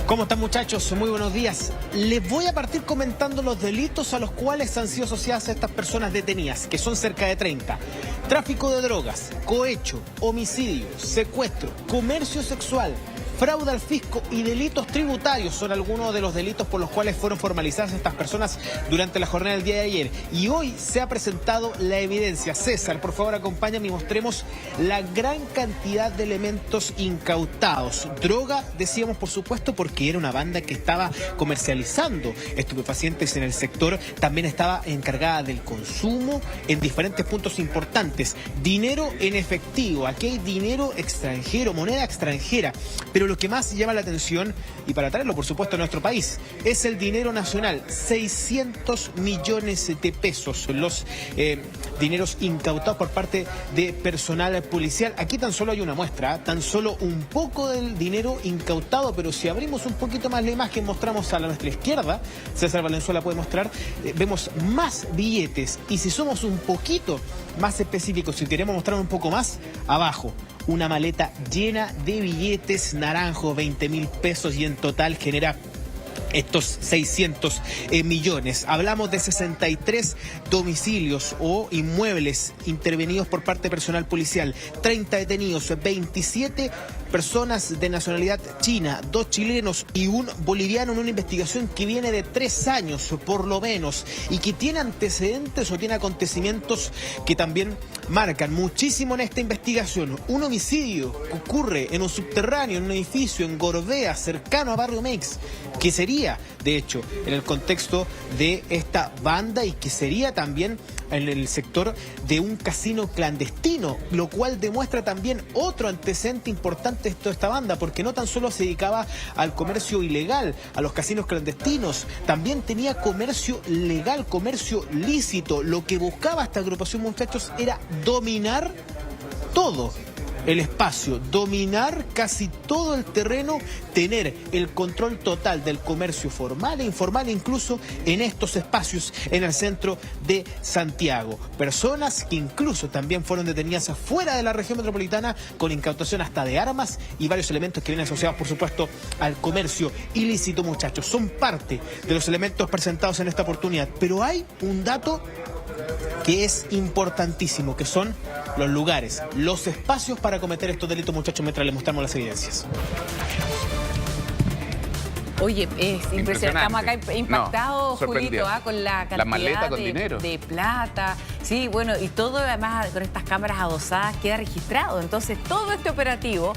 ¿Cómo están, muchachos? Muy buenos días. Les voy a partir comentando los delitos a los cuales han sido asociadas estas personas detenidas, que son cerca de 30. Tráfico de drogas, cohecho, homicidio, secuestro, comercio sexual, fraude al fisco y delitos tributarios son algunos de los delitos por los cuales fueron formalizadas estas personas durante la jornada del día de ayer. Y hoy se ha presentado la evidencia. César, por favor, acompáñame y mostremos la gran cantidad de elementos incautados. Droga, decíamos, por supuesto, porque era una banda que estaba comercializando estupefacientes en el sector. También estaba encargada del consumo en diferentes puntos importantes. Dinero en efectivo. Aquí hay dinero extranjero, moneda extranjera. Pero lo que más llama la atención, y para traerlo por supuesto a nuestro país, es el dinero nacional. 600 millones de pesos, los dineros incautados por parte de personal policial. Aquí tan solo hay una muestra, tan solo un poco del dinero incautado, pero si abrimos un poquito más la imagen, mostramos a nuestra izquierda, César Valenzuela puede mostrar, vemos más billetes. Y si somos un poquito más específicos, si queremos mostrar un poco más, abajo, una maleta llena de billetes naranjos, 20.000 pesos, y en total genera estos 600 millones. Hablamos de 63 domicilios o inmuebles intervenidos por parte de personal policial, 30 detenidos, 27 personas de nacionalidad china, 2 chilenos y un boliviano en una investigación que viene de 3 años por lo menos y que tiene antecedentes o tiene acontecimientos que también marcan muchísimo en esta investigación. Un homicidio que ocurre en un subterráneo, en un edificio en Gorbea, cercano a Barrio Meix, que sería, de hecho, en el contexto de esta banda y que sería también en el sector de un casino clandestino, lo cual demuestra también otro antecedente importante de toda esta banda, porque no tan solo se dedicaba al comercio ilegal, a los casinos clandestinos, también tenía comercio legal, comercio lícito. Lo que buscaba esta agrupación, muchachos, era dominar todo el espacio, dominar casi todo el terreno, tener el control total del comercio formal e informal, incluso en estos espacios en el centro de Santiago. Personas que incluso también fueron detenidas fuera de la región metropolitana con incautación hasta de armas y varios elementos que vienen asociados, por supuesto, al comercio ilícito, muchachos. Son parte de los elementos presentados en esta oportunidad, pero hay un dato que es importantísimo, que son los lugares, los espacios para cometer estos delitos, muchachos, mientras les mostramos las evidencias. Oye, es impresionante. Estamos acá impactados, Julito, con la cantidad maleta con dinero de plata. Sí, bueno, y todo además con estas cámaras adosadas queda registrado. Entonces, todo este operativo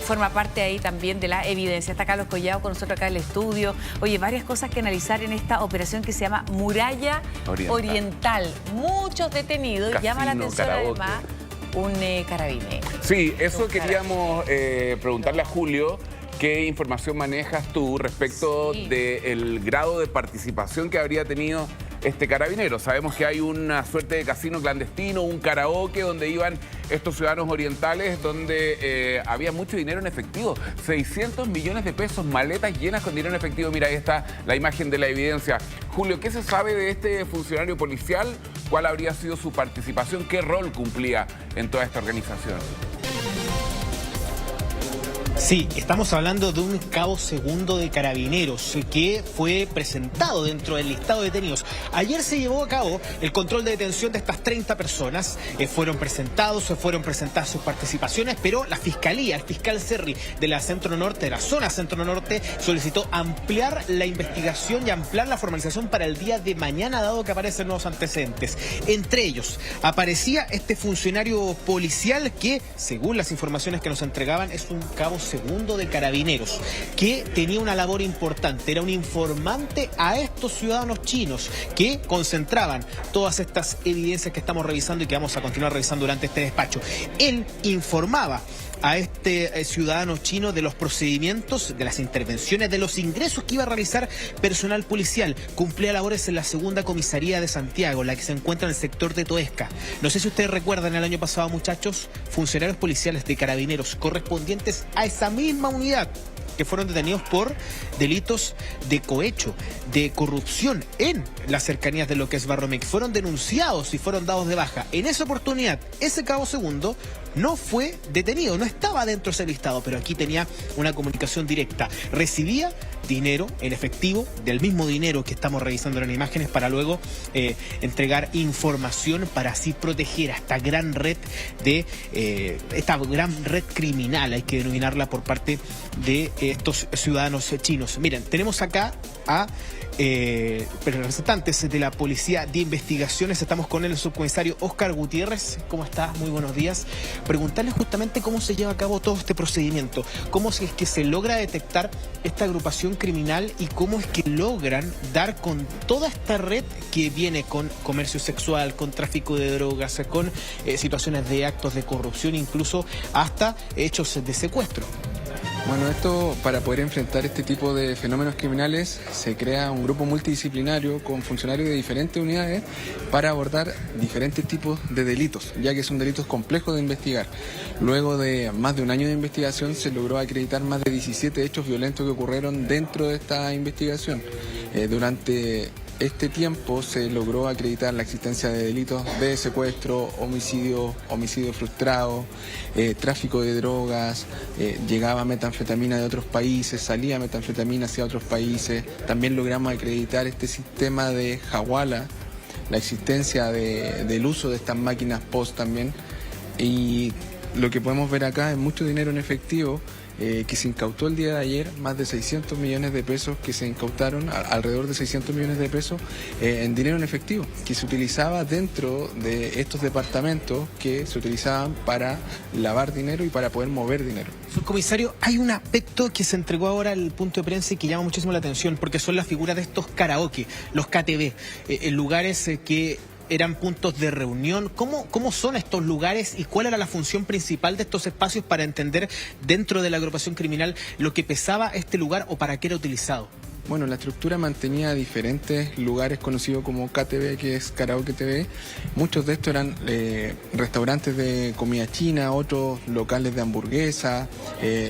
forma parte ahí también de la evidencia. Está Carlos Collado con nosotros acá en el estudio. Oye, varias cosas que analizar en esta operación que se llama Muralla Oriental. Muchos detenidos. Casino, llama la atención karaoke. Además un carabinero. Sí, eso queríamos preguntarle a Julio. ¿Qué información manejas tú respecto del grado de participación que habría tenido este carabinero? Sabemos que hay una suerte de casino clandestino, un karaoke donde iban estos ciudadanos orientales, donde había mucho dinero en efectivo. 600 millones de pesos, maletas llenas con dinero en efectivo. Mira, ahí está la imagen de la evidencia. Julio, ¿qué se sabe de este funcionario policial? ¿Cuál habría sido su participación? ¿Qué rol cumplía en toda esta organización? Sí, estamos hablando de un cabo segundo de carabineros que fue presentado dentro del listado de detenidos. Ayer se llevó a cabo el control de detención de estas 30 personas. Fueron presentadas sus participaciones, pero la Fiscalía, el fiscal Cerri de la Centro Norte, de la zona Centro Norte, solicitó ampliar la investigación y ampliar la formalización para el día de mañana, dado que aparecen nuevos antecedentes. Entre ellos, aparecía este funcionario policial que, según las informaciones que nos entregaban, es un cabo segundo de carabineros, que tenía una labor importante, era un informante a estos ciudadanos chinos que concentraban todas estas evidencias que estamos revisando y que vamos a continuar revisando durante este despacho. Él informaba a este ciudadano chino de los procedimientos, de las intervenciones, de los ingresos que iba a realizar personal policial. Cumplía labores en la segunda comisaría de Santiago, la que se encuentra en el sector de Toesca. No sé si ustedes recuerdan el año pasado, muchachos, funcionarios policiales de carabineros correspondientes a esa misma unidad que fueron detenidos por delitos de cohecho, de corrupción en las cercanías de lo que es Barro Mix. Fueron denunciados y fueron dados de baja. En esa oportunidad, ese cabo segundo no fue detenido, no estaba dentro de ese listado, pero aquí tenía una comunicación directa. Recibía dinero en efectivo, del mismo dinero que estamos revisando en imágenes, para luego entregar información para así proteger a esta gran red criminal, hay que denominarla, por parte de estos ciudadanos chinos. Miren, tenemos acá a representantes de la Policía de Investigaciones. Estamos con el subcomisario Óscar Gutiérrez. ¿Cómo está? Muy buenos días. Preguntarle justamente cómo se lleva a cabo todo este procedimiento, cómo es que se logra detectar esta agrupación criminal y cómo es que logran dar con toda esta red que viene con comercio sexual, con tráfico de drogas, con situaciones de actos de corrupción, incluso hasta hechos de secuestro. Bueno, esto, para poder enfrentar este tipo de fenómenos criminales, se crea un grupo multidisciplinario con funcionarios de diferentes unidades para abordar diferentes tipos de delitos, ya que son delitos complejos de investigar. Luego de más de un año de investigación, se logró acreditar más de 17 hechos violentos que ocurrieron dentro de esta investigación. Durante este tiempo se logró acreditar la existencia de delitos de secuestro, homicidio frustrado, tráfico de drogas, llegaba metanfetamina de otros países, salía metanfetamina hacia otros países. También logramos acreditar este sistema de Hawala, la existencia del uso de estas máquinas POS también. Y lo que podemos ver acá es mucho dinero en efectivo, que se incautó el día de ayer, más de 600 millones de pesos que se incautaron, alrededor de 600 millones de pesos en dinero en efectivo, que se utilizaba dentro de estos departamentos que se utilizaban para lavar dinero y para poder mover dinero. Subcomisario, hay un aspecto que se entregó ahora al punto de prensa y que llama muchísimo la atención, porque son las figuras de estos karaoke, los KTV, en lugares que eran puntos de reunión. ¿Cómo son estos lugares y cuál era la función principal de estos espacios para entender dentro de la agrupación criminal lo que pesaba este lugar o para qué era utilizado? Bueno, la estructura mantenía diferentes lugares conocidos como KTV, que es Karaoke TV. Muchos de estos eran restaurantes de comida china, otros locales de hamburguesa,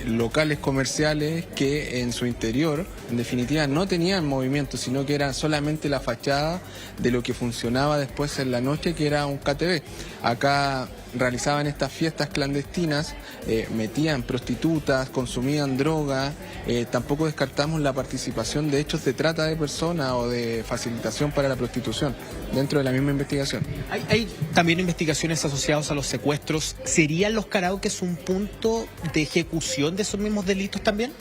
locales comerciales que en su interior, en definitiva, no tenían movimiento, sino que era solamente la fachada de lo que funcionaba después en la noche, que era un KTV. Acá realizaban estas fiestas clandestinas, metían prostitutas, consumían droga. Tampoco descartamos la participación de hechos de trata de personas o de facilitación para la prostitución dentro de la misma investigación. ¿Hay también investigaciones asociadas a los secuestros? ¿Serían los karaokes un punto de ejecución de esos mismos delitos también?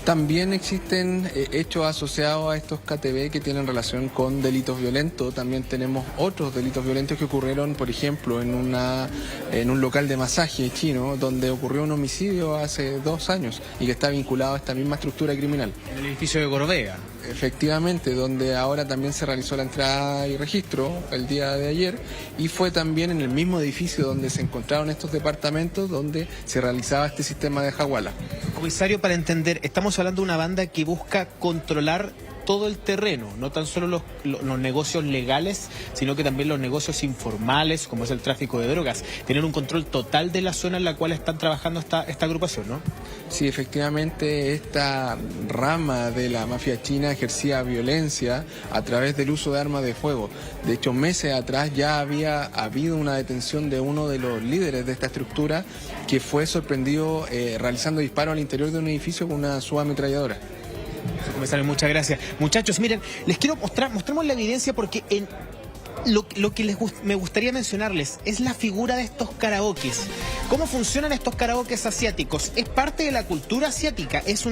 También existen hechos asociados a estos KTV que tienen relación con delitos violentos. También tenemos otros delitos violentos que ocurrieron, por ejemplo, en un local de masaje chino, donde ocurrió un homicidio hace 2 años y que está vinculado a esta misma estructura criminal. En el edificio de Gorbea. Efectivamente, donde ahora también se realizó la entrada y registro el día de ayer, y fue también en el mismo edificio donde se encontraron estos departamentos donde se realizaba este sistema de Hawala. Comisario, para entender, estamos hablando de una banda que busca controlar todo el terreno, no tan solo los negocios legales, sino que también los negocios informales, como es el tráfico de drogas. Tener un control total de la zona en la cual están trabajando esta agrupación, ¿no? Sí, efectivamente, esta rama de la mafia china ejercía violencia a través del uso de armas de fuego. De hecho, meses atrás ya había habido una detención de uno de los líderes de esta estructura, que fue sorprendido realizando disparos al interior de un edificio con una subametralladora. Comisario, muchas gracias. Muchachos, miren, les quiero mostremos la evidencia, porque lo que me gustaría mencionarles es la figura de estos karaokes. ¿Cómo funcionan estos karaokes asiáticos? Es parte de la cultura asiática, es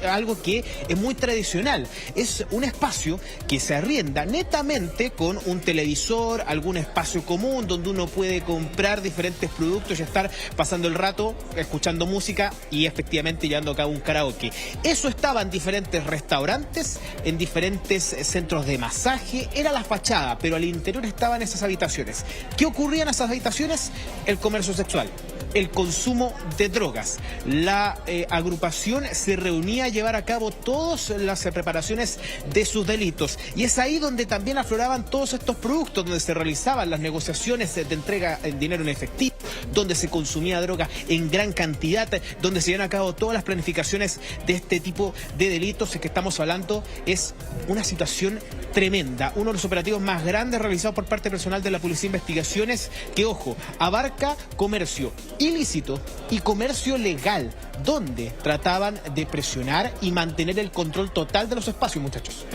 algo que es muy tradicional. Es un espacio que se arrienda netamente con un televisor, algún espacio común donde uno puede comprar diferentes productos y estar pasando el rato escuchando música y efectivamente llevando a cabo un karaoke. Eso estaba en diferentes restaurantes, en diferentes centros de masaje, era la fachada, pero al interior estaban esas habitaciones. ¿Qué ocurría en esas habitaciones? El comercio sexual, el consumo de drogas. La agrupación se reunía a llevar a cabo todas las preparaciones de sus delitos, y es ahí donde también afloraban todos estos productos, donde se realizaban las negociaciones de entrega en dinero en efectivo, donde se consumía droga en gran cantidad, donde se llevan a cabo todas las planificaciones de este tipo de delitos que estamos hablando. Es una situación tremenda, uno de los operativos más grandes realizados por parte personal de la Policía de Investigaciones, que, ojo, abarca comercio ilícito y comercio legal, donde trataban de presionar y mantener el control total de los espacios, muchachos.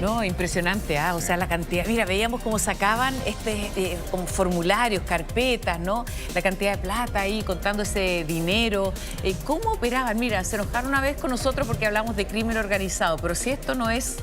No, impresionante, o sea, la cantidad. Mira, veíamos cómo sacaban como formularios, carpetas, ¿no? La cantidad de plata ahí, contando ese dinero. ¿Cómo operaban? Mira, se enojaron una vez con nosotros porque hablamos de crimen organizado, pero si esto no es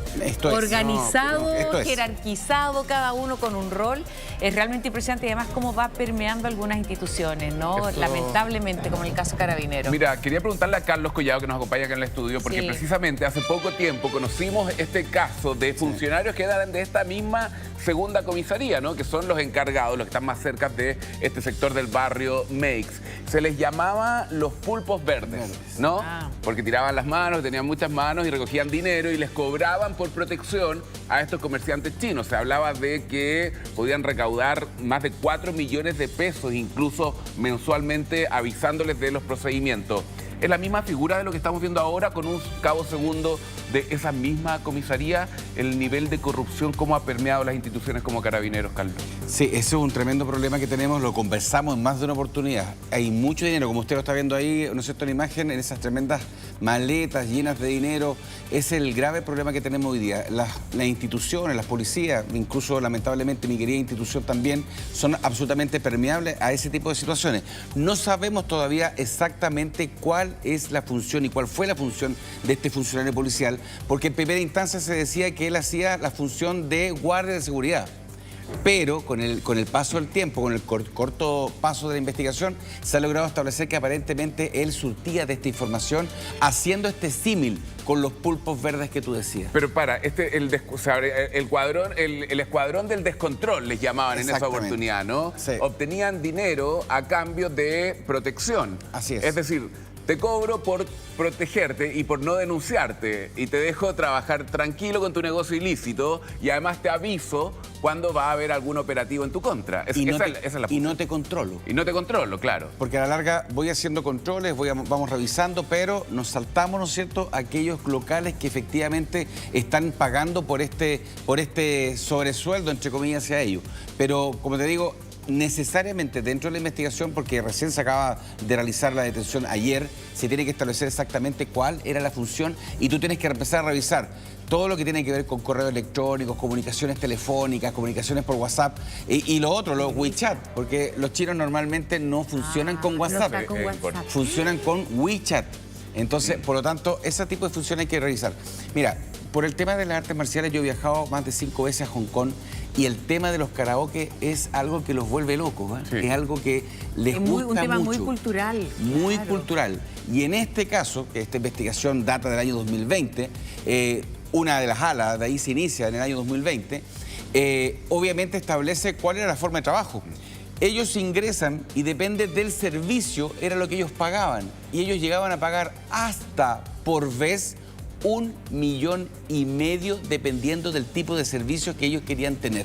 organizado, jerarquizado, cada uno con un rol, es realmente impresionante, y además cómo va permeando algunas instituciones, ¿no? Lamentablemente, como en el caso Carabineros. Mira, quería preguntarle a Carlos Collado, que nos acompaña acá en el estudio, porque precisamente hace poco tiempo conocimos este caso de funcionarios que eran de esta misma segunda comisaría, ¿no? Que son los encargados, los que están más cerca de este sector del barrio Meix. Se les llamaba los pulpos verdes, ¿no? Porque tiraban las manos, tenían muchas manos y recogían dinero y les cobraban por protección a estos comerciantes chinos. Se hablaba de que podían recaudar más de 4 millones de pesos, incluso mensualmente, avisándoles de los procedimientos. Es la misma figura de lo que estamos viendo ahora con un cabo segundo de esa misma comisaría, el nivel de corrupción, cómo ha permeado las instituciones como Carabineros, Carlos. Sí, ese es un tremendo problema que tenemos, lo conversamos en más de una oportunidad. Hay mucho dinero, como usted lo está viendo ahí, ¿no es cierto?, en la imagen, en esas tremendas maletas llenas de dinero. Es el grave problema que tenemos hoy día. Las instituciones, las policías, incluso lamentablemente mi querida institución también, son absolutamente permeables a ese tipo de situaciones. No sabemos todavía exactamente cuál es la función y cuál fue la función de este funcionario policial, porque en primera instancia se decía que él hacía la función de guardia de seguridad. Pero con el paso del tiempo, con el corto paso de la investigación, se ha logrado establecer que aparentemente él surtía de esta información haciendo este símil con los pulpos verdes que tú decías. Pero el escuadrón del descontrol les llamaban en esa oportunidad, ¿no? Sí. Obtenían dinero a cambio de protección. Así es. Es decir, te cobro por protegerte y por no denunciarte y te dejo trabajar tranquilo con tu negocio ilícito y además te aviso cuando va a haber algún operativo en tu contra. Esa es la y no te controlo. Y no te controlo, claro. Porque a la larga voy haciendo controles, vamos revisando, pero nos saltamos, ¿no es cierto?, aquellos locales que efectivamente están pagando por este sobresueldo, entre comillas, hacia ellos. Pero, como te digo, necesariamente dentro de la investigación, porque recién se acaba de realizar la detención ayer, se tiene que establecer exactamente cuál era la función y tú tienes que empezar a revisar todo lo que tiene que ver con correos electrónicos, comunicaciones telefónicas, comunicaciones por WhatsApp y lo otro, los WeChat, porque los chinos normalmente no funcionan con WhatsApp, funcionan con WeChat. Entonces, por lo tanto, ese tipo de funciones hay que revisar. Mira, por el tema de las artes marciales yo he viajado más de 5 veces a Hong Kong y el tema de los karaoke es algo que los vuelve locos, ¿eh? Sí. Es algo que les gusta mucho. Un tema muy cultural. Muy cultural. Y en este caso, que esta investigación data del año 2020, una de las alas de ahí se inicia en el año 2020, obviamente establece cuál era la forma de trabajo. Ellos ingresan y depende del servicio, era lo que ellos pagaban. Y ellos llegaban a pagar hasta por vez 1,5 millones dependiendo del tipo de servicio que ellos querían tener.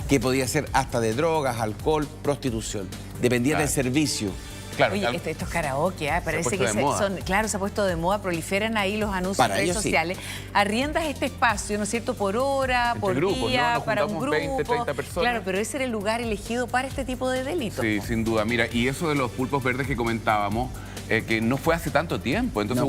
Que podía ser hasta de drogas, alcohol, prostitución. Dependía del servicio. Claro, oye, estos karaoke, parece que se ha puesto de moda, proliferan ahí los anuncios en redes sociales. Arriendas este espacio, ¿no es cierto?, por hora, por día, ¿no? para un grupo. 20, 30 personas. Claro, pero ese era el lugar elegido para este tipo de delitos. Sí, sin duda. Mira, y eso de los pulpos verdes que comentábamos, que no fue hace tanto tiempo. Entonces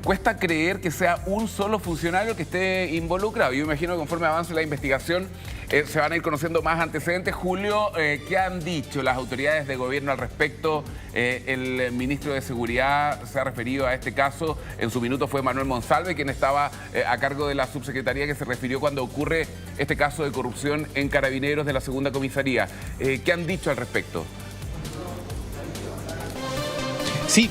cuesta creer que sea un solo funcionario que esté involucrado. Yo imagino que conforme avance la investigación se van a ir conociendo más antecedentes. Julio, ¿qué han dicho las autoridades de gobierno al respecto? El ministro de Seguridad se ha referido a este caso. En su minuto fue Manuel Monsalve, quien estaba a cargo de la subsecretaría que se refirió cuando ocurre este caso de corrupción en Carabineros de la segunda comisaría. ¿Qué han dicho al respecto? Sí,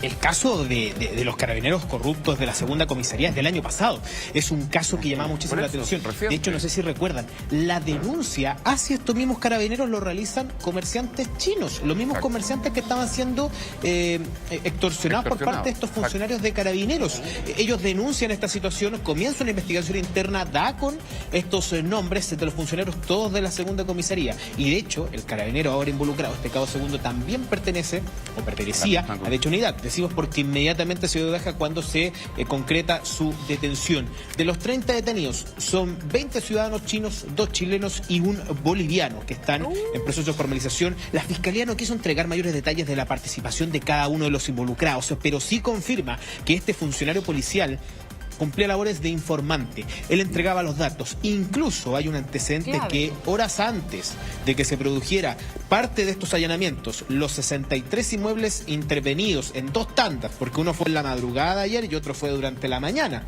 el caso de los carabineros corruptos de la segunda comisaría es del año pasado. Es un caso que llama muchísimo la atención. De hecho, no sé si recuerdan, la denuncia hacia estos mismos carabineros lo realizan comerciantes chinos, los mismos comerciantes que estaban siendo extorsionados por parte de estos funcionarios de carabineros. Ellos denuncian esta situación, comienza una investigación interna, da con estos nombres de los funcionarios todos de la segunda comisaría. Y de hecho, el carabinero ahora involucrado, este cabo segundo, también pertenecía a dicha unidad. Decimos porque inmediatamente se dio de baja cuando se concreta su detención. De los 30 detenidos, son 20 ciudadanos chinos, 2 chilenos y un boliviano que están en proceso de formalización. La Fiscalía no quiso entregar mayores detalles de la participación de cada uno de los involucrados, pero sí confirma que este funcionario policial cumplía labores de informante. Él entregaba los datos. Incluso hay un antecedente que horas antes de que se produjera parte de estos allanamientos, los 63 inmuebles intervenidos en 2 tandas, porque uno fue en la madrugada de ayer y otro fue durante la mañana,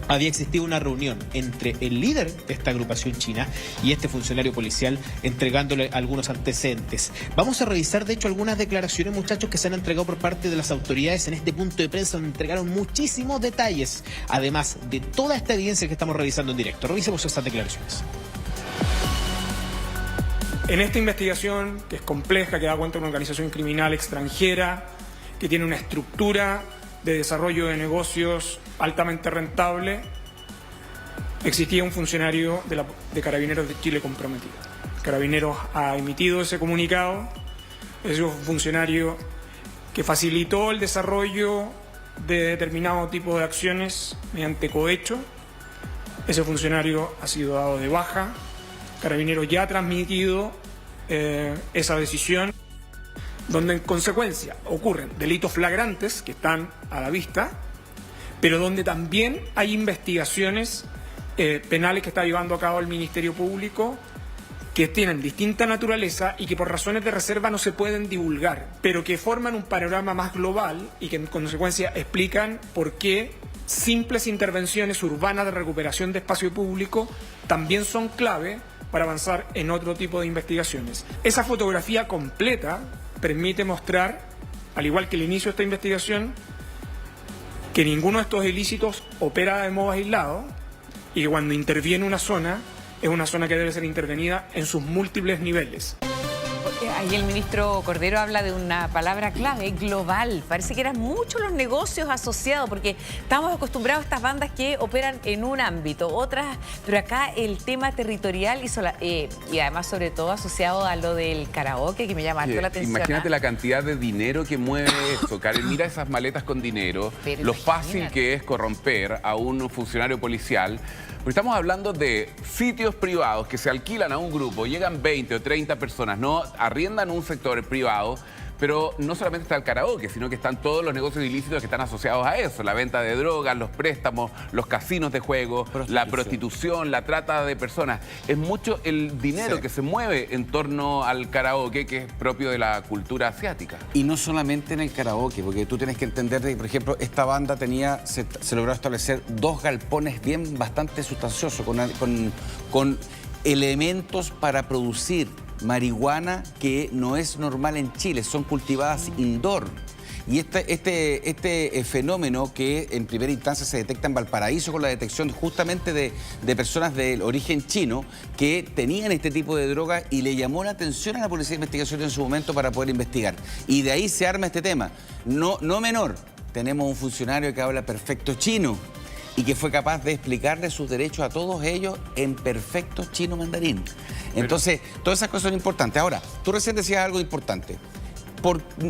había existido una reunión entre el líder de esta agrupación china y este funcionario policial entregándole algunos antecedentes. Vamos a revisar, de hecho, algunas declaraciones, muchachos, que se han entregado por parte de las autoridades en este punto de prensa, donde entregaron muchísimos detalles, además de toda esta evidencia que estamos revisando en directo. Revisemos estas declaraciones. En esta investigación, que es compleja, que da cuenta de una organización criminal extranjera, que tiene una estructura de desarrollo de negocios altamente rentable, existía un funcionario de Carabineros de Chile comprometido. Carabineros ha emitido ese comunicado. Es un funcionario que facilitó el desarrollo de determinado tipo de acciones mediante cohecho. Ese funcionario ha sido dado de baja. Carabineros ya ha transmitido esa decisión, donde en consecuencia ocurren delitos flagrantes que están a la vista, pero donde también hay investigaciones penales que está llevando a cabo el Ministerio Público, que tienen distinta naturaleza y que por razones de reserva no se pueden divulgar, pero que forman un panorama más global y que en consecuencia explican por qué simples intervenciones urbanas de recuperación de espacio público también son clave para avanzar en otro tipo de investigaciones. Esa fotografía completa permite mostrar, al igual que el inicio de esta investigación, que ninguno de estos ilícitos opera de modo aislado y que cuando interviene una zona, es una zona que debe ser intervenida en sus múltiples niveles. Ahí el ministro Cordero habla de una palabra clave, global. Parece que eran muchos los negocios asociados, porque estamos acostumbrados a estas bandas que operan en un ámbito, otras, pero acá el tema territorial y además sobre todo asociado a lo del karaoke, que me llama harto la atención. Imagínate la cantidad de dinero que mueve eso, Karen. Mira esas maletas con dinero, Pero lo fácil que es corromper a un funcionario policial. Porque estamos hablando de sitios privados que se alquilan a un grupo, llegan 20 o 30 personas, no arriendan un sector privado, pero no solamente está el karaoke, sino que están todos los negocios ilícitos que están asociados a eso, la venta de drogas, los préstamos, los casinos de juego, la prostitución, la trata de personas. Es mucho el dinero que se mueve en torno al karaoke, que es propio de la cultura asiática. Y no solamente en el karaoke, porque tú tienes que entender que, por ejemplo, esta banda se logró establecer 2 galpones bastante sustanciosos, con elementos para producir marihuana que no es normal en Chile, son cultivadas indoor. Y este fenómeno que en primera instancia se detecta en Valparaíso con la detección justamente de personas de origen chino que tenían este tipo de droga, y le llamó la atención a la Policía de Investigación en su momento para poder investigar. Y de ahí se arma este tema. No menor, tenemos un funcionario que habla perfecto chino y que fue capaz de explicarle sus derechos a todos ellos en perfecto chino mandarín. Entonces, todas esas cosas son importantes. Ahora, tú recién decías algo importante.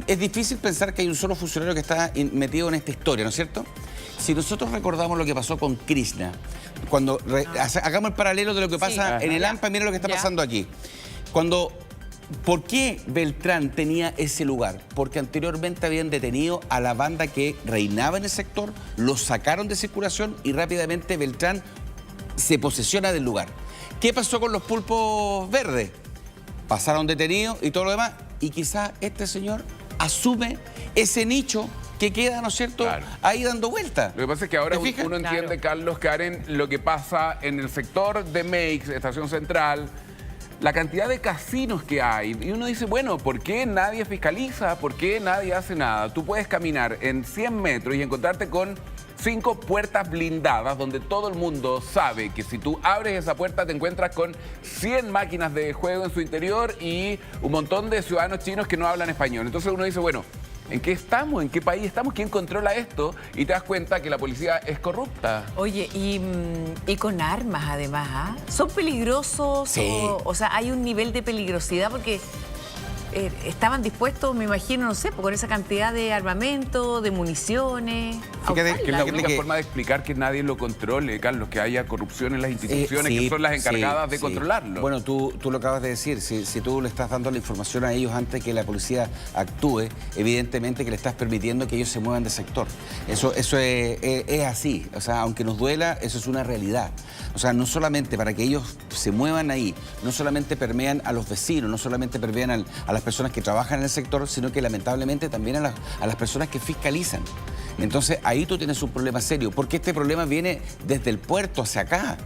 Es difícil pensar que hay un solo funcionario que está metido en esta historia, ¿no es cierto? Si nosotros recordamos lo que pasó con Krishna, cuando hagamos el paralelo de lo que pasa en el AMPA, mira lo que está pasando aquí. ¿Por qué Beltrán tenía ese lugar? Porque anteriormente habían detenido a la banda que reinaba en el sector, los sacaron de circulación y rápidamente Beltrán se posesiona del lugar. ¿Qué pasó con los pulpos verdes? Pasaron detenidos y todo lo demás, y quizás este señor asume ese nicho que queda, ¿no es cierto?, ahí dando vueltas. Lo que pasa es que ahora uno entiende, Carlos, Karen, lo que pasa en el sector de Meix, Estación Central. la cantidad de casinos que hay. Y uno dice, bueno, ¿por qué nadie fiscaliza? ¿Por qué nadie hace nada? Tú puedes caminar en 100 metros y encontrarte con 5 puertas blindadas donde todo el mundo sabe que si tú abres esa puerta te encuentras con 100 máquinas de juego en su interior y un montón de ciudadanos chinos que no hablan español. Entonces uno dice, bueno, ¿en qué estamos? ¿En qué país estamos? ¿Quién controla esto? Y te das cuenta que la policía es corrupta. Oye, y con armas además, ¿ah? ¿Son peligrosos? Sí. O sea, hay un nivel de peligrosidad porque estaban dispuestos, me imagino, no sé, con esa cantidad de armamento, de municiones. Fíjate Que es la única que- forma de explicar que nadie lo controle, Carlos, que haya corrupción en las instituciones, sí, que son las encargadas de sí. controlarlo. Bueno, tú lo acabas de decir, si tú le estás dando la información a ellos antes que la policía actúe, evidentemente que le estás permitiendo que ellos se muevan de sector. Eso es así, o sea, aunque nos duela, eso es una realidad. O sea, no solamente para que ellos se muevan ahí, no solamente permean a los vecinos, no solamente permean a las personas que trabajan en el sector, sino que lamentablemente también a las personas que fiscalizan. Entonces ahí tú tienes un problema serio, porque este problema viene desde el puerto hacia acá.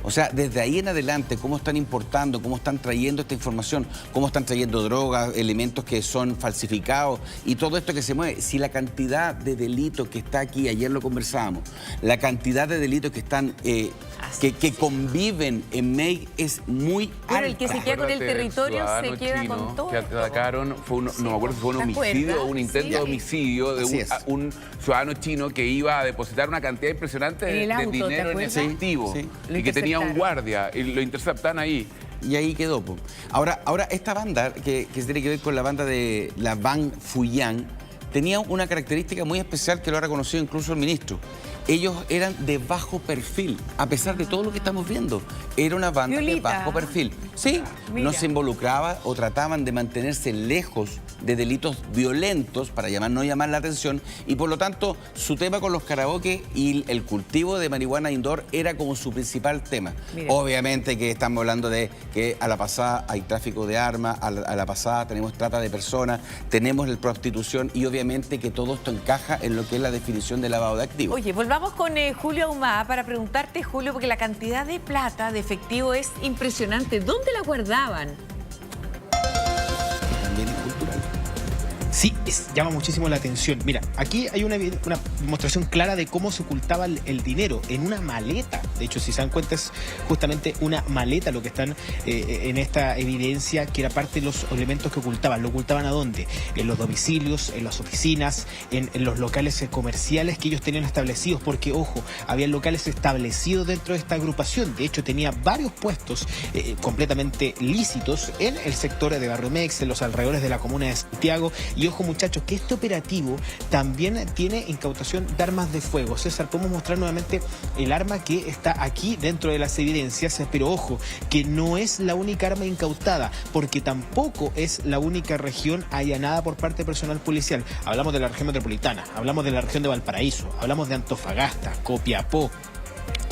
O sea, desde ahí en adelante, cómo están importando, cómo están trayendo esta información, cómo están trayendo drogas, elementos que son falsificados y todo esto que se mueve. Si la cantidad de delitos que está aquí, ayer lo conversábamos, la cantidad de delitos que están, que conviven en MEI es muy alta. Bueno, el que se queda con el Acuérdate del territorio se ciudadano queda chino con todo. que atacaron, no me acuerdo si fue un ¿Te homicidio acuerdas? o un intento Sí. de homicidio de Así es. un ciudadano chino que iba a depositar una cantidad impresionante En el de auto, ¿te dinero en acuerdas? efectivo Sí. Lo y que tenía un interceptaron. guardia y lo interceptan ahí. Y ahí quedó. Po. Ahora, esta banda, que tiene que ver con la banda de la Van Fuyang, tenía una característica muy especial que lo ha reconocido incluso el ministro. Ellos eran de bajo perfil, a pesar de todo lo que estamos viendo. Era una banda Violita. de bajo perfil. Sí, Mira. no se involucraba o trataban de mantenerse lejos de delitos violentos para no llamar la atención, y por lo tanto su tema con los karaoke y el cultivo de marihuana indoor era como su principal tema. Mira. Obviamente que estamos hablando de que a la pasada hay tráfico de armas, a la pasada tenemos trata de personas, tenemos la prostitución y obviamente que todo esto encaja en lo que es la definición de lavado de activos. Oye, volvamos con Julio Ahumada para preguntarte, Julio, porque la cantidad de plata, de efectivo, es impresionante. ¿Dónde la guardaban? También es cultural. Sí, llama muchísimo la atención. Mira, aquí hay una demostración clara de cómo se ocultaba el dinero en una maleta. De hecho, si se dan cuenta, es justamente una maleta lo que están en esta evidencia, que era parte de los elementos que ocultaban. ¿Lo ocultaban a dónde? En los domicilios, en las oficinas, en los locales comerciales que ellos tenían establecidos. Porque, ojo, había locales establecidos dentro de esta agrupación. De hecho, tenía varios puestos completamente lícitos en el sector de Barrio Mex, en los alrededores de la comuna de Santiago. Y ojo, muchachos, que este operativo también tiene incautación de armas de fuego. César, podemos mostrar nuevamente el arma que está aquí dentro de las evidencias, pero ojo, que no es la única arma incautada, porque tampoco es la única región allanada por parte de personal policial. Hablamos de la región metropolitana, hablamos de la región de Valparaíso, hablamos de Antofagasta, Copiapó,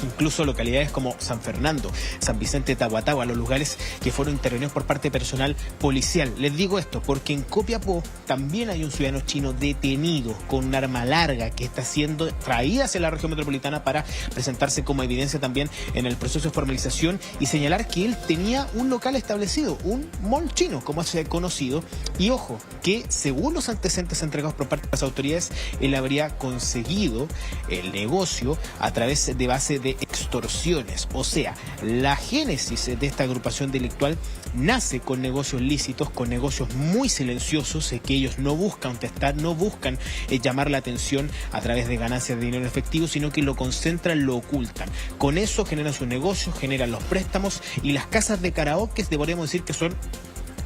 incluso localidades como San Fernando, San Vicente de Tahuatahua, los lugares que fueron intervenidos por parte de personal policial. Les digo esto porque en Copiapó también hay un ciudadano chino detenido con un arma larga que está siendo traída hacia la región metropolitana para presentarse como evidencia también en el proceso de formalización y señalar que él tenía un local establecido, un mall chino, como se ha conocido. Y ojo, que según los antecedentes entregados por parte de las autoridades, él habría conseguido el negocio a través de base de extorsiones. O sea, la génesis de esta agrupación delictual nace con negocios lícitos, con negocios muy silenciosos, que ellos no buscan testar, no buscan llamar la atención a través de ganancias de dinero en efectivo, sino que lo concentran, lo ocultan. Con eso generan sus negocios, generan los préstamos, y las casas de karaoke podríamos decir que son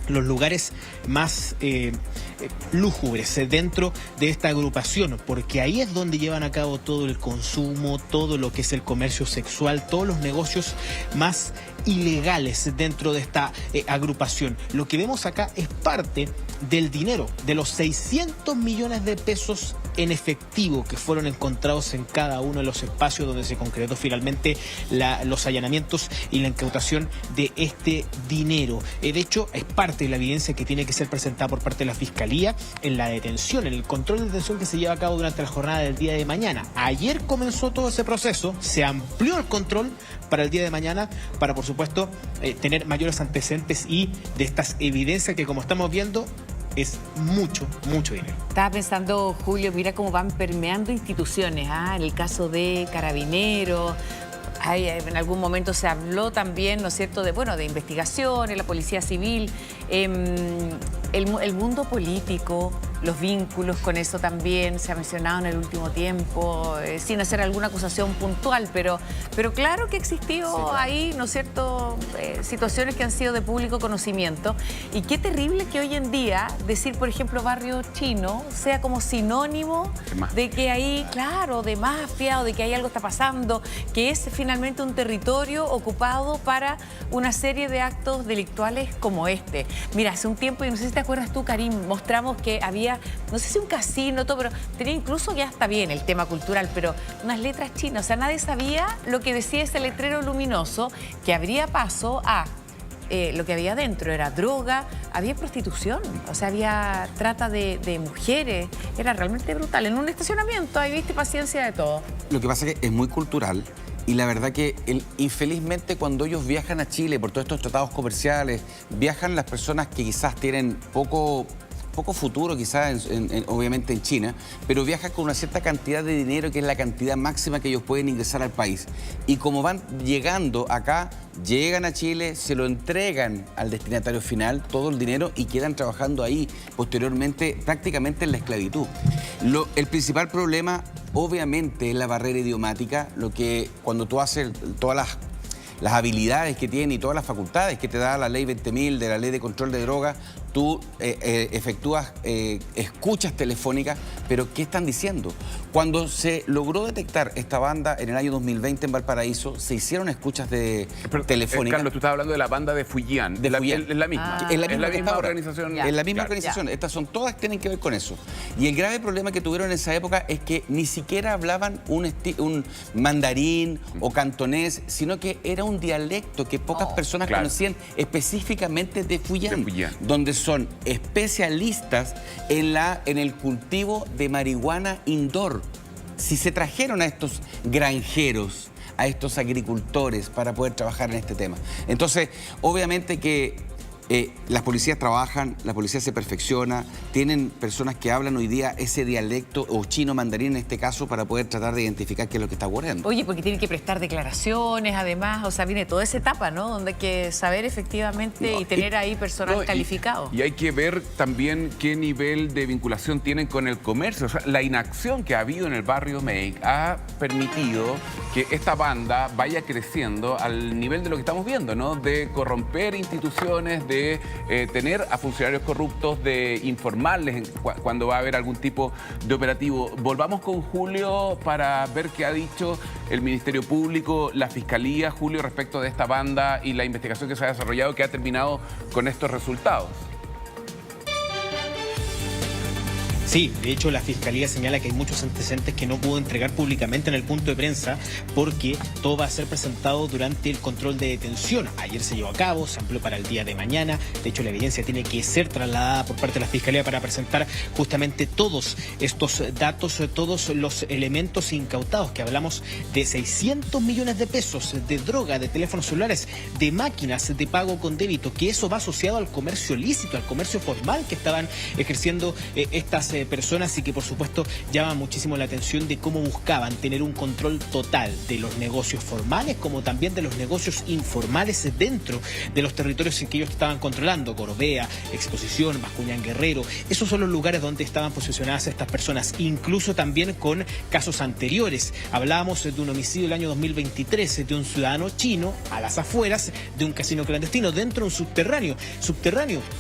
los lugares más lúgubres dentro de esta agrupación, porque ahí es donde llevan a cabo todo el consumo, todo lo que es el comercio sexual, todos los negocios más ilegales dentro de esta agrupación. Lo que vemos acá es parte del dinero, de los 600 millones de pesos en efectivo que fueron encontrados en cada uno de los espacios donde se concretó finalmente los allanamientos y la incautación de este dinero. De hecho, es parte parte de la evidencia que tiene que ser presentada por parte de la Fiscalía en la detención, en el control de detención que se lleva a cabo durante la jornada del día de mañana. Ayer comenzó todo ese proceso, se amplió el control para el día de mañana, para por supuesto tener mayores antecedentes y de estas evidencias que, como estamos viendo, es mucho, mucho dinero. Estaba pensando, Julio, mira cómo van permeando instituciones, en el caso de Carabineros. En algún momento se habló también, ¿no es cierto?, de investigaciones, la Policía Civil, el mundo político, los vínculos con eso también se ha mencionado en el último tiempo, sin hacer alguna acusación puntual, pero claro que existió ahí, ¿no es cierto?, situaciones que han sido de público conocimiento. Y qué terrible que hoy en día decir, por ejemplo, barrio chino sea como sinónimo de que hay, claro, de mafia o de que hay algo está pasando, que es finalmente un territorio ocupado para una serie de actos delictuales como este. Mira, hace un tiempo, y no sé si te acuerdas tú, Karim, mostramos que había, no sé si un casino, todo, pero tenía incluso, ya está bien el tema cultural, pero unas letras chinas. O sea, nadie sabía lo que decía ese letrero luminoso, que abría paso a lo que había dentro. Era droga, había prostitución, o sea, había trata de mujeres. Era realmente brutal. En un estacionamiento, ahí viste, paciencia de todo. Lo que pasa es que es muy cultural. Y la verdad que infelizmente cuando ellos viajan a Chile por todos estos tratados comerciales, viajan las personas que quizás tienen poco futuro, quizás obviamente en China, pero viajan con una cierta cantidad de dinero que es la cantidad máxima que ellos pueden ingresar al país. Y como van llegando acá, llegan a Chile, se lo entregan al destinatario final, todo el dinero, y quedan trabajando ahí posteriormente prácticamente en la esclavitud. El principal problema obviamente es la barrera idiomática, lo que cuando tú haces todas las habilidades que tiene y todas las facultades que te da la ley 20.000 de la ley de control de drogas, tú efectúas escuchas telefónicas, pero ¿qué están diciendo? Cuando se logró detectar esta banda en el año 2020 en Valparaíso, se hicieron escuchas telefónicas. Carlos, tú estás hablando de la banda de Fujian. Es la misma. Es la misma organización. Es la misma organización. Estas son todas, tienen que ver con eso. Y el grave problema que tuvieron en esa época es que ni siquiera hablaban un mandarín o cantonés, sino que era un dialecto que pocas personas conocían específicamente de Fujian, donde son especialistas en el cultivo de marihuana indoor. Si se trajeron a estos granjeros, a estos agricultores para poder trabajar en este tema. Entonces, obviamente que las policías trabajan, la policía se perfecciona, tienen personas que hablan hoy día ese dialecto o chino mandarín en este caso para poder tratar de identificar qué es lo que está ocurriendo. Oye, porque tienen que prestar declaraciones, además, o sea, viene toda esa etapa, ¿no? Donde hay que saber efectivamente y tener ahí personal calificado. Y hay que ver también qué nivel de vinculación tienen con el comercio. O sea, la inacción que ha habido en el barrio Meik ha permitido que esta banda vaya creciendo al nivel de lo que estamos viendo, ¿no? De corromper instituciones, de tener a funcionarios corruptos, de informarles cuando va a haber algún tipo de operativo. Volvamos con Julio para ver qué ha dicho el Ministerio Público, la Fiscalía, Julio, respecto de esta banda y la investigación que se ha desarrollado, que ha terminado con estos resultados. Sí, de hecho la Fiscalía señala que hay muchos antecedentes que no pudo entregar públicamente en el punto de prensa porque todo va a ser presentado durante el control de detención. Ayer se llevó a cabo, se amplió para el día de mañana. De hecho, la evidencia tiene que ser trasladada por parte de la Fiscalía para presentar justamente todos estos datos, todos los elementos incautados, que hablamos de 600 millones de pesos, de droga, de teléfonos celulares, de máquinas de pago con débito, que eso va asociado al comercio lícito, al comercio formal que estaban ejerciendo estas personas, y que por supuesto llama muchísimo la atención de cómo buscaban tener un control total de los negocios formales como también de los negocios informales dentro de los territorios en que ellos estaban controlando. Gorbea, Exposición, Bascuñán Guerrero, esos son los lugares donde estaban posicionadas estas personas, incluso también con casos anteriores. Hablábamos de un homicidio del año 2023 de un ciudadano chino a las afueras de un casino clandestino, dentro de un subterráneo.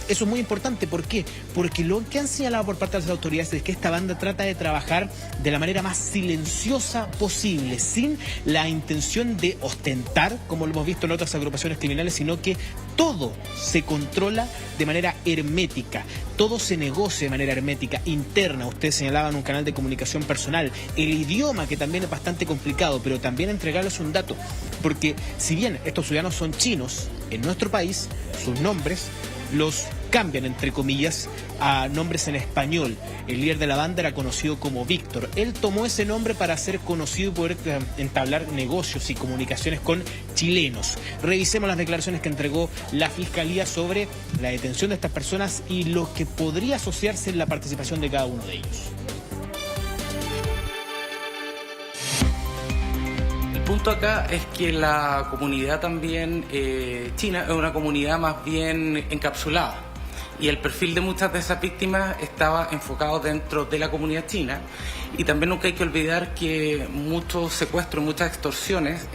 Eso es muy importante. ¿Por qué? Porque lo que han señalado por parte de las autoridades es que esta banda trata de trabajar de la manera más silenciosa posible, sin la intención de ostentar, como lo hemos visto en otras agrupaciones criminales, sino que todo se controla de manera hermética, todo se negocia de manera hermética, interna. Ustedes señalaban un canal de comunicación personal, el idioma, que también es bastante complicado, pero también entregarles un dato, porque si bien estos ciudadanos son chinos, en nuestro país sus nombres los cambian, entre comillas, a nombres en español. El líder de la banda era conocido como Víctor. Él tomó ese nombre para ser conocido y poder entablar negocios y comunicaciones con chilenos. Revisemos las declaraciones que entregó la Fiscalía sobre la detención de estas personas y lo que podría asociarse en la participación de cada uno de ellos. El punto acá es que la comunidad también china es una comunidad más bien encapsulada, y el perfil de muchas de esas víctimas estaba enfocado dentro de la comunidad china. Y también nunca hay que olvidar que muchos secuestros, muchas extorsiones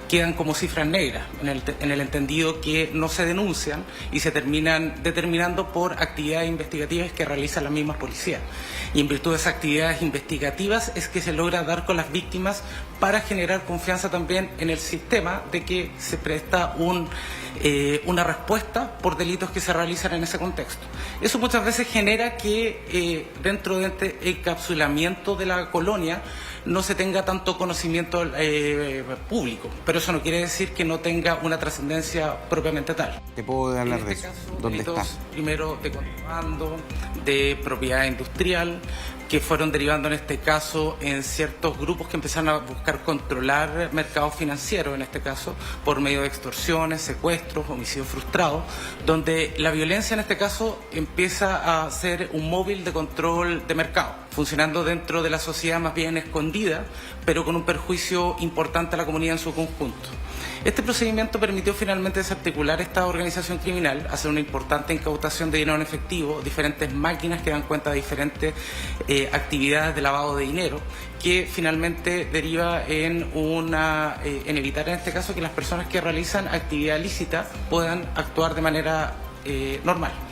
quedan como cifras negras, en el entendido que no se denuncian y se terminan determinando por actividades investigativas que realizan las mismas policías. Y en virtud de esas actividades investigativas es que se logra dar con las víctimas para generar confianza también en el sistema de que se presta una respuesta por delitos que se realizan en ese contexto. Eso muchas veces genera que dentro de este encapsulamiento de la colonia no se tenga tanto conocimiento público, pero eso no quiere decir que no tenga una trascendencia propiamente tal. ¿Te puedo hablar de eso? ¿Dónde está? Primero de contrabando, de propiedad industrial, que fueron derivando en este caso en ciertos grupos que empezaron a buscar controlar mercados financieros, en este caso, por medio de extorsiones, secuestros, homicidios frustrados, donde la violencia en este caso empieza a ser un móvil de control de mercado, funcionando dentro de la sociedad más bien escondida, pero con un perjuicio importante a la comunidad en su conjunto. Este procedimiento permitió finalmente desarticular esta organización criminal, hacer una importante incautación de dinero en efectivo, diferentes máquinas que dan cuenta de diferentes actividades de lavado de dinero, que finalmente deriva en evitar en este caso que las personas que realizan actividad lícita puedan actuar de manera normal.